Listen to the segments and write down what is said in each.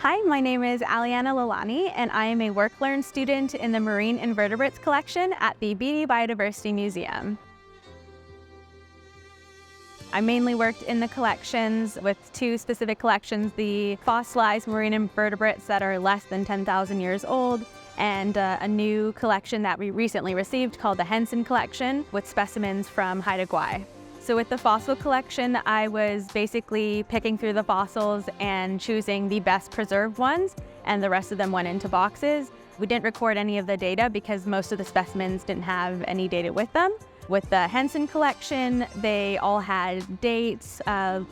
Hi, my name is Alyana Lalani, and I am a work-learn student in the Marine Invertebrates Collection at the Beaty Biodiversity Museum. I mainly worked in the collections with two specific collections, the fossilized marine invertebrates that are less than 10,000 years old, and a new collection that we recently received called the Henson Collection with specimens from Haida Gwaii. So with the fossil collection, I was basically picking through the fossils and choosing the best preserved ones, and the rest of them went into boxes. We didn't record any of the data because most of the specimens didn't have any data with them. With the Henson Collection, they all had dates,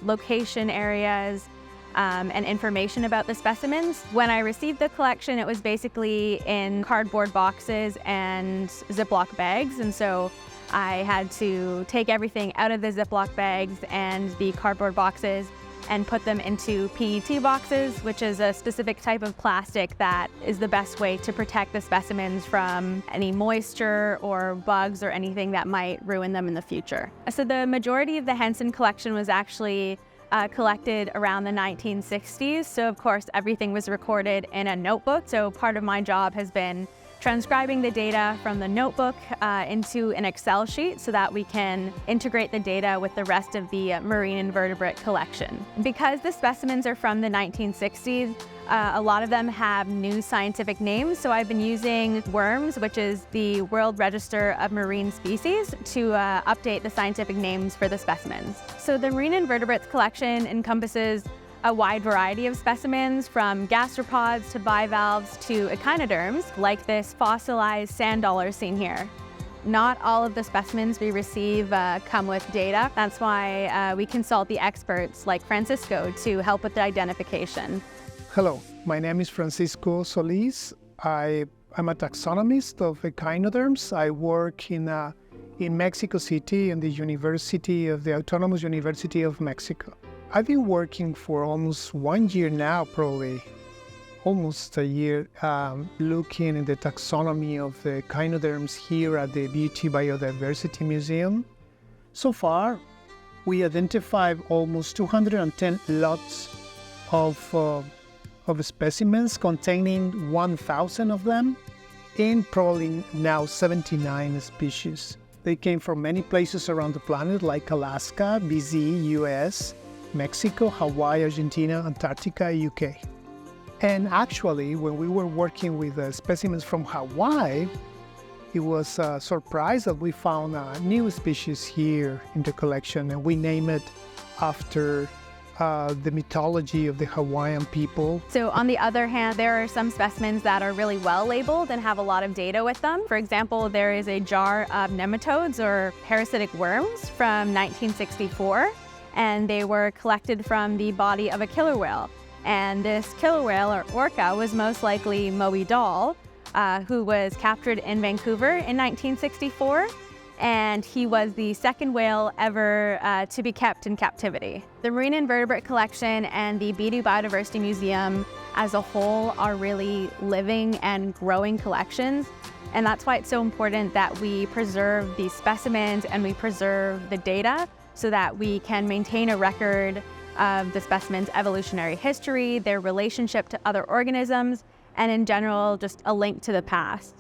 location areas, and information about the specimens. When I received the collection, it was basically in cardboard boxes and Ziploc bags, and so I had to take everything out of the Ziploc bags and the cardboard boxes and put them into PET boxes, which is a specific type of plastic that is the best way to protect the specimens from any moisture or bugs or anything that might ruin them in the future. So the majority of the Henson collection was actually collected around the 1960s. So of course, everything was recorded in a notebook. So part of my job has been transcribing the data from the notebook into an Excel sheet so that we can integrate the data with the rest of the Marine Invertebrate Collection. Because the specimens are from the 1960s, a lot of them have new scientific names, so I've been using WORMS, which is the World Register of Marine Species, to update the scientific names for the specimens. So the Marine Invertebrates Collection encompasses a wide variety of specimens, from gastropods to bivalves to echinoderms, like this fossilized sand dollar seen here. Not all of the specimens we receive come with data. That's why we consult the experts like Francisco to help with the identification. Hello, my name is Francisco Solis. I'm a taxonomist of echinoderms. I work in Mexico City in the Autonomous University of Mexico. I've been working for almost 1 year now, probably almost a year, looking at the taxonomy of the echinoderms here at the Beaty Biodiversity Museum. So far, we identified almost 210 lots of specimens containing 1,000 of them, and probably now 79 species. They came from many places around the planet, like Alaska, BC, US, Mexico, Hawaii, Argentina, Antarctica, UK. And actually, when we were working with specimens from Hawaii, it was a surprise that we found a new species here in the collection, and we named it after the mythology of the Hawaiian people. So on the other hand, there are some specimens that are really well labeled and have a lot of data with them. For example, there is a jar of nematodes or parasitic worms from 1964. And they were collected from the body of a killer whale. And this killer whale, or orca, was most likely Moby Doll, who was captured in Vancouver in 1964. And he was the second whale ever to be kept in captivity. The Marine Invertebrate Collection and the Beaty Biodiversity Museum as a whole are really living and growing collections. And that's why it's so important that we preserve these specimens and we preserve the data, so that we can maintain a record of the specimen's evolutionary history, their relationship to other organisms, and in general, just a link to the past.